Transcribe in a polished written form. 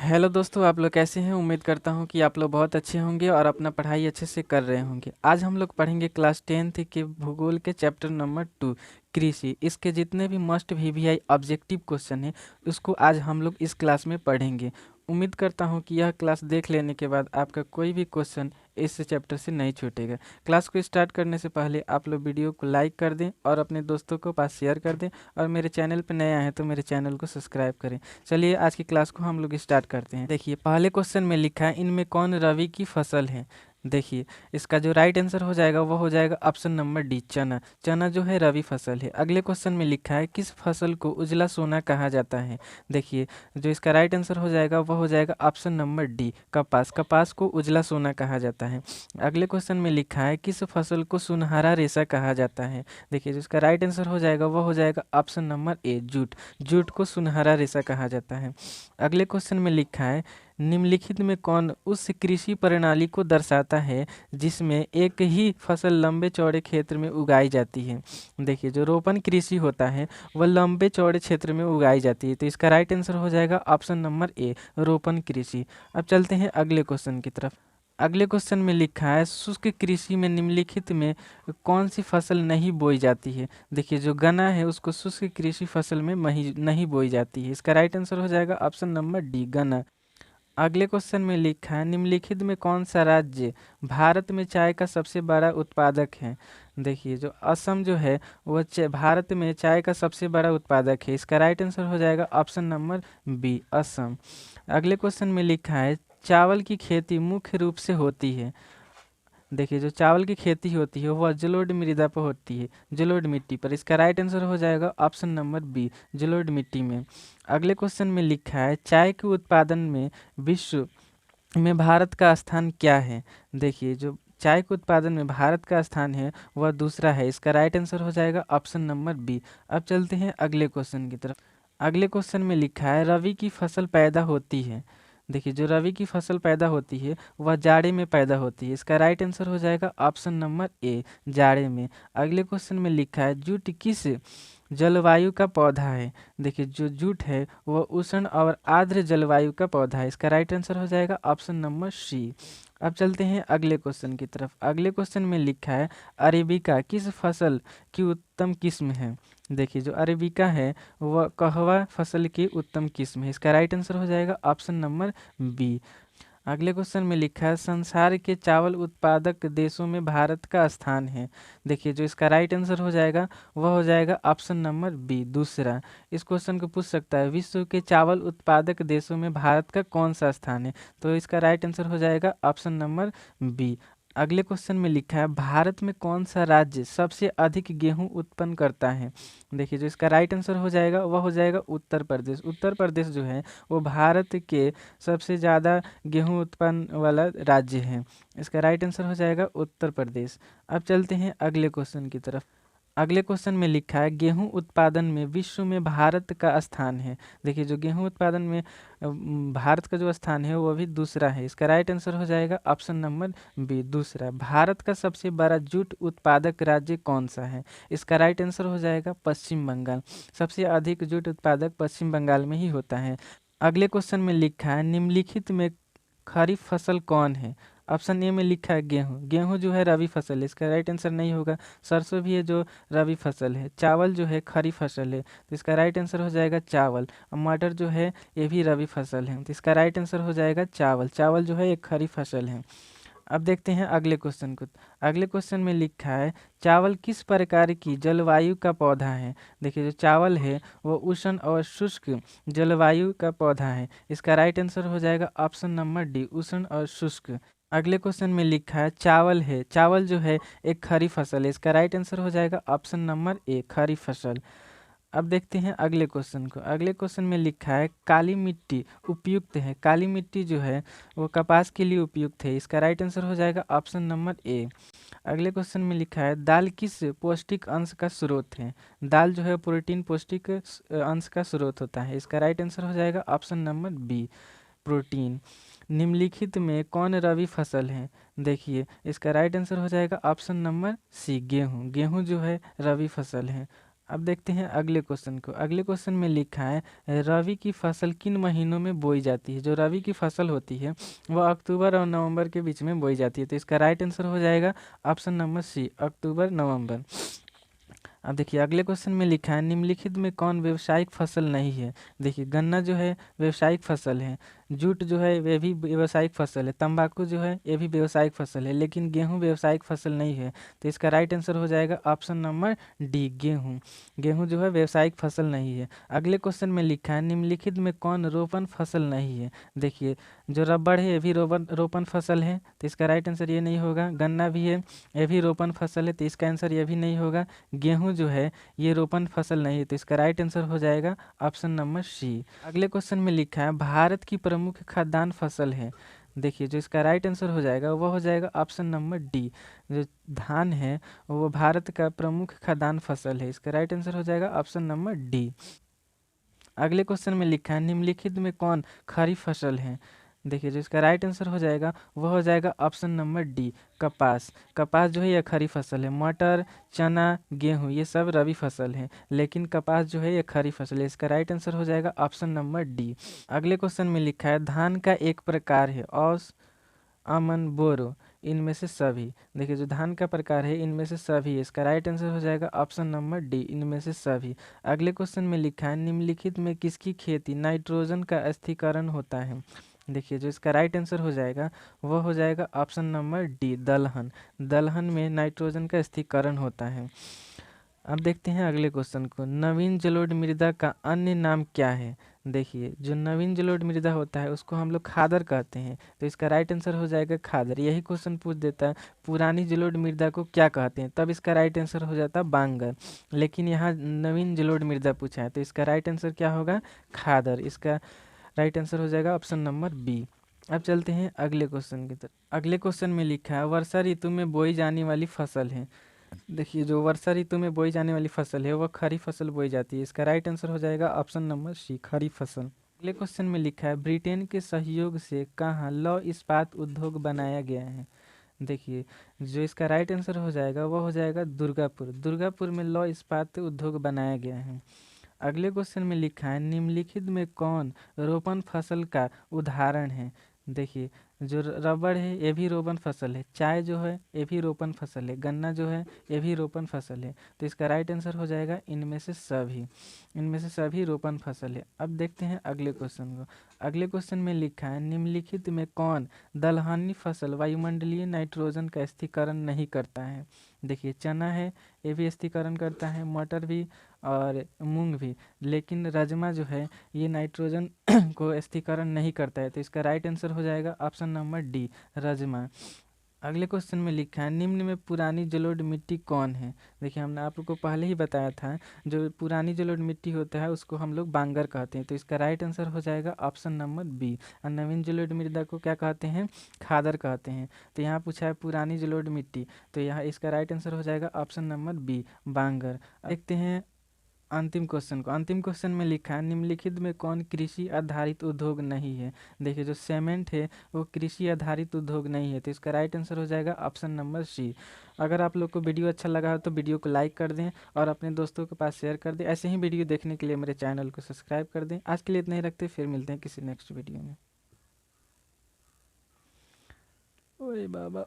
Hello दोस्तों, आप लोग कैसे हैं। उम्मीद करता हूं कि आप लोग बहुत अच्छे होंगे और अपना पढ़ाई अच्छे से कर रहे होंगे। आज हम लोग पढ़ेंगे क्लास 10th के भूगोल के चैप्टर नंबर 2 कृषि। इसके जितने भी मस्ट वीवीआई ऑब्जेक्टिव क्वेश्चन हैं उसको आज हम लोग इस क्लास में पढ़ेंगे। उम्मीद करता हूं कि यह क्लास देख लेने के बाद आपका कोई भी क्वेश्चन इस चैप्टर से नहीं छूटेगा। क्लास को स्टार्ट करने से पहले आप लोग वीडियो को लाइक कर दें और अपने दोस्तों को पास शेयर कर दें, और मेरे चैनल पर नया है तो मेरे चैनल को सब्सक्राइब करें। चलिए आज की क्लास को हम लोग स्टार्ट करते हैं। देखिए पहले क्वेश्चन में लिखा है, इनमें कौन रवि की फसल है। देखिए इसका जो राइट आंसर हो जाएगा वो हो जाएगा ऑप्शन नंबर डी, चना। चना जो है रवि फसल है। अगले क्वेश्चन में लिखा है, किस फसल को उजला सोना कहा जाता है। देखिए जो इसका राइट आंसर हो जाएगा वो हो जाएगा ऑप्शन नंबर डी, कपास। कपास को उजला सोना कहा जाता है। अगले क्वेश्चन में लिखा है, किस फसल को सुनहरा रेशा कहा जाता है। देखिए जो इसका राइट आंसर हो जाएगा वो हो जाएगा option number A, jute. Jute को सुनहरा रेशा कहा जाता है। अगले क्वेश्चन में लिखा है, निम्नलिखित में कौन उस कृषि प्रणाली को दर्शाता है जिसमें एक ही फसल लंबे चौड़े क्षेत्र में उगाई जाती है। देखिए जो रोपण कृषि होता है वह लंबे चौड़े क्षेत्र में उगाई जाती है, तो इसका राइट आंसर हो जाएगा ऑप्शन नंबर ए, रोपण कृषि। अब चलते हैं अगले क्वेश्चन की तरफ। अगले क्वेश्चन में लिखा है, शुष्क कृषि में निम्नलिखित में कौन सी फसल नहीं बोई जाती है। देखिए जो गन्ना है उसको शुष्क कृषि फसल में नहीं बोई जाती है। इसका राइट आंसर हो जाएगा ऑप्शन नंबर डी, गन्ना। अगले क्वेश्चन में लिखा है, निम्नलिखित में कौन सा राज्य भारत में चाय का सबसे बड़ा उत्पादक है। देखिए जो असम जो है वह भारत में चाय का सबसे बड़ा उत्पादक है। इसका राइट आंसर हो जाएगा ऑप्शन नंबर बी, असम। अगले क्वेश्चन में लिखा है, चावल की खेती मुख्य रूप से होती है। देखिए जो चावल की खेती होती है वह जलोढ़ मृदा पर होती है, जलोढ़ मिट्टी पर। इसका राइट आंसर हो जाएगा ऑप्शन नंबर बी, जलोढ़ मिट्टी में। अगले क्वेश्चन में लिखा है, चाय के उत्पादन में विश्व में भारत का स्थान क्या है। देखिए जो चाय के उत्पादन में भारत का स्थान है वह दूसरा है। इसका राइट आंसर हो जाएगा ऑप्शन नंबर बी। अब चलते हैं अगले क्वेश्चन की तरफ। अगले क्वेश्चन में लिखा है, रवि की फसल पैदा होती है। देखिए जो रवि की फसल पैदा होती है वह जाड़े में पैदा होती है। इसका राइट आंसर हो जाएगा ऑप्शन नंबर ए, जाड़े में। अगले क्वेश्चन में लिखा है, जूट किस जलवायु का पौधा है। देखिए जो जूट है वह उष्ण और आर्द्र जलवायु का पौधा है। इसका राइट आंसर हो जाएगा ऑप्शन नंबर सी। अब चलते हैं अगले क्वेश्चन की तरफ। अगले क्वेश्चन में लिखा है, अरेबिका किस फसल की उत्तम किस्म है। देखिए जो अरेबिका है वह कहवा फसल की उत्तम किस्म है। इसका राइट आंसर हो जाएगा ऑप्शन नंबर बी। अगले क्वेश्चन में लिखा है, संसार के चावल उत्पादक देशों में भारत का स्थान है। देखिए जो इसका राइट आंसर हो जाएगा वह हो जाएगा ऑप्शन नंबर बी, दूसरा। इस क्वेश्चन को पूछ सकता है, विश्व के चावल उत्पादक देशों में भारत का कौन सा स्थान है, तो इसका राइट आंसर हो जाएगा ऑप्शन नंबर बी। अगले क्वेश्चन में लिखा है, भारत में कौन सा राज्य सबसे अधिक गेहूं उत्पन्न करता है। देखिए जो इसका राइट आंसर हो जाएगा वह हो जाएगा उत्तर प्रदेश। उत्तर प्रदेश जो है वो भारत के सबसे ज़्यादा गेहूं उत्पन्न वाला राज्य है। इसका राइट आंसर हो जाएगा उत्तर प्रदेश। अब चलते हैं अगले क्वेश्चन की तरफ। अगले क्वेश्चन में लिखा है, गेहूं उत्पादन में विश्व में भारत का स्थान है। देखिए जो गेहूं उत्पादन में भारत का जो स्थान है वो भी दूसरा है। इसका राइट आंसर हो जाएगा ऑप्शन नंबर बी, दूसरा। भारत का सबसे बड़ा जूट उत्पादक राज्य कौन सा है। इसका राइट आंसर हो जाएगा पश्चिम बंगाल। सबसे अधिक जूट उत्पादक पश्चिम बंगाल में ही होता है। अगले क्वेश्चन में लिखा है, निम्नलिखित में खरीफ फसल कौन है। ऑप्शन ए में लिखा है गेहूं। गेहूं जो है रबी फसल है। इसका राइट आंसर नहीं होगा। सरसों भी है जो रबी फसल है। चावल जो है खरीफ फसल है, तो इसका राइट आंसर हो जाएगा चावल। और मटर जो है ये भी रबी फसल है, तो इसका राइट आंसर हो जाएगा चावल। चावल जो है एक खरीफ फसल है। अब देखते हैं अगले क्वेश्चन को। अगले क्वेश्चन में लिखा है, चावल किस प्रकार की जलवायु का पौधा है। देखिए जो चावल है वो उष्ण और शुष्क जलवायु का पौधा है। इसका राइट आंसर हो जाएगा ऑप्शन नंबर डी, उष्ण और शुष्क। अगले क्वेश्चन में लिखा है, चावल है, चावल जो है एक खरीफ फसल है। इसका राइट आंसर हो जाएगा ऑप्शन नंबर ए, खरीफ फसल। अब देखते हैं अगले क्वेश्चन को। अगले क्वेश्चन में लिखा है, काली मिट्टी उपयुक्त है। काली मिट्टी जो है वो कपास के लिए उपयुक्त है। इसका राइट आंसर हो जाएगा ऑप्शन नंबर ए। अगले क्वेश्चन में लिखा है, दाल किस पौष्टिक अंश का स्रोत है। दाल जो है प्रोटीन पौष्टिक अंश का स्रोत होता है। इसका राइट आंसर हो जाएगा ऑप्शन नंबर बी, प्रोटीन। निम्नलिखित में कौन रबी फसल है। देखिए इसका राइट आंसर हो जाएगा ऑप्शन नंबर सी, गेहूं। गेहूं जो है रबी फसल है। अब देखते हैं अगले क्वेश्चन को। अगले क्वेश्चन में लिखा है रबी की फसल किन महीनों में बोई जाती है। जो रबी की फसल होती है वह अक्टूबर और नवंबर के बीच में बोई जाती है। तो इसका राइट आंसर हो जाएगा ऑप्शन नंबर सी, अक्टूबर नवंबर। अब देखिए अगले क्वेश्चन में लिखा है निम्नलिखित में कौन व्यावसायिक फसल नहीं है। देखिए गन्ना जो है व्यावसायिक फसल है, जूट जो है वे भी व्यावसायिक फसल है, तंबाकू जो है ये भी व्यावसायिक फसल है, लेकिन गेहूं व्यावसायिक फसल नहीं है। तो इसका राइट आंसर हो जाएगा ऑप्शन नंबर डी, गेहूं। गेहूं जो है व्यावसायिक फसल नहीं है। अगले क्वेश्चन में लिखा है निम्नलिखित में कौन रोपण फसल नहीं है। देखिए जो रबड़ है ये भी रोपण फसल है, तो इसका राइट आंसर ये नहीं होगा। गन्ना भी है, ये भी रोपण फसल है, तो इसका आंसर ये भी नहीं होगा। गेहूं जो है ये रोपण फसल नहीं है, तो इसका राइट आंसर हो जाएगा ऑप्शन नंबर सी। अगले क्वेश्चन में लिखा है भारत की प्रमुख खाद्यान्न फसल है। देखिए जो इसका राइट आंसर हो जाएगा वो हो जाएगा ऑप्शन नंबर डी। जो धान है वो भारत का प्रमुख खाद्यान्न फसल है, इसका राइट आंसर हो जाएगा ऑप्शन नंबर डी। अगले क्वेश्चन में लिखा है निम्नलिखित में कौन खरीफ फसल है। देखिए जो इसका राइट आंसर हो जाएगा वह हो जाएगा ऑप्शन नंबर डी, कपास। कपास जो है यह खरीफ फसल है। मटर, चना, गेहूं ये सब रबी फसल है, लेकिन कपास जो है यह खरीफ फसल है। इसका राइट आंसर हो जाएगा ऑप्शन नंबर डी। अगले क्वेश्चन में लिखा है धान का एक प्रकार है औस, अमन, बोरो इनमें से सभी। देखिए जो धान का प्रकार है इनमें से सभी, इसका राइट आंसर हो जाएगा ऑप्शन नंबर डी, इनमें से सभी। अगले क्वेश्चन में लिखा है निम्नलिखित में किसकी खेती नाइट्रोजन का स्थिरीकरण होता है। देखिए जो इसका राइट आंसर हो जाएगा वह हो जाएगा ऑप्शन नंबर डी, दलहन। दलहन में नाइट्रोजन का स्थिरीकरण होता है। अब देखते हैं अगले क्वेश्चन को। नवीन जलोढ़ मृदा का अन्य नाम क्या है। देखिए जो नवीन जलोढ़ मृदा होता है उसको हम लोग खादर कहते हैं, तो इसका राइट आंसर हो जाएगा खादर। यही क्वेश्चन पूछ देता है पुरानी जलोढ़ मृदा को क्या कहते हैं, तब इसका राइट आंसर हो जाता बांगर, लेकिन यहाँ नवीन जलोढ़ मृदा पूछा है, तो इसका राइट आंसर क्या होगा, खादर। इसका राइट आंसर हो जाएगा ऑप्शन नंबर बी। अब चलते हैं अगले क्वेश्चन की तरफ। अगले क्वेश्चन में लिखा है वर्षा ऋतु में बोई जाने वाली फसल है। देखिए जो वर्षा ऋतु में बोई जाने वाली फसल है वह खरीफ फसल बोई जाती है। इसका राइट आंसर हो जाएगा ऑप्शन नंबर सी, खरीफ फसल। अगले क्वेश्चन में लिखा है ब्रिटेन के सहयोग से कहाँ लौह इस्पात उद्योग बनाया गया है। देखिए जो इसका राइट आंसर हो जाएगा वह हो जाएगा दुर्गापुर। दुर्गापुर में लौह इस्पात उद्योग बनाया गया है। अगले क्वेश्चन में लिखा है निम्नलिखित में कौन रोपण फसल का उदाहरण है। देखिए जो रबड़ है ये भी रोपण फसल है, चाय जो है ये भी रोपण फसल है, गन्ना जो है ये भी रोपण फसल है, तो इसका राइट आंसर हो जाएगा इनमें से सभी। इनमें से सभी रोपण फसल है। अब देखते हैं अगले क्वेश्चन को। अगले क्वेश्चन में लिखा है निम्नलिखित में कौन दलहनी फसल वायुमंडलीय नाइट्रोजन का स्थिरीकरण नहीं करता है। देखिए चना है ये भी स्थिरीकरण करता है, मटर भी और मूंग भी, लेकिन राजमा जो है ये नाइट्रोजन को स्थिरीकरण नहीं करता है, तो इसका राइट आंसर हो जाएगा ऑप्शन नंबर डी, राजमा। अगले क्वेश्चन में लिखा है निम्न में पुरानी जलोढ़ मिट्टी कौन है। देखिए हमने आप लोग को पहले ही बताया था जो पुरानी जलोढ़ मिट्टी होता है उसको हम लोग बांगर कहते हैं, तो इसका राइट आंसर हो जाएगा ऑप्शन नंबर बी। और नवीन जलोढ़ मृदा को क्या कहते हैं, खादर कहते हैं। तो यहाँ पूछा है पुरानी जलोढ़ मिट्टी, तो यहाँ इसका राइट आंसर हो जाएगा ऑप्शन नंबर बी, बांगर। देखते हैं अंतिम क्वेश्चन को। अंतिम क्वेश्चन में लिखा है निम्नलिखित में कौन कृषि आधारित उद्योग नहीं है। देखिए जो सीमेंट है वो कृषि आधारित उद्योग नहीं है, तो इसका राइट आंसर हो जाएगा ऑप्शन नंबर सी। अगर आप लोग को वीडियो अच्छा लगा हो तो वीडियो को लाइक कर दें और अपने दोस्तों के पास शेयर कर दें। ऐसे ही वीडियो देखने के लिए मेरे चैनल को सब्सक्राइब कर दें। आज के लिए इतना ही रखते, फिर मिलते हैं किसी नेक्स्ट वीडियो में। ओए बाबा।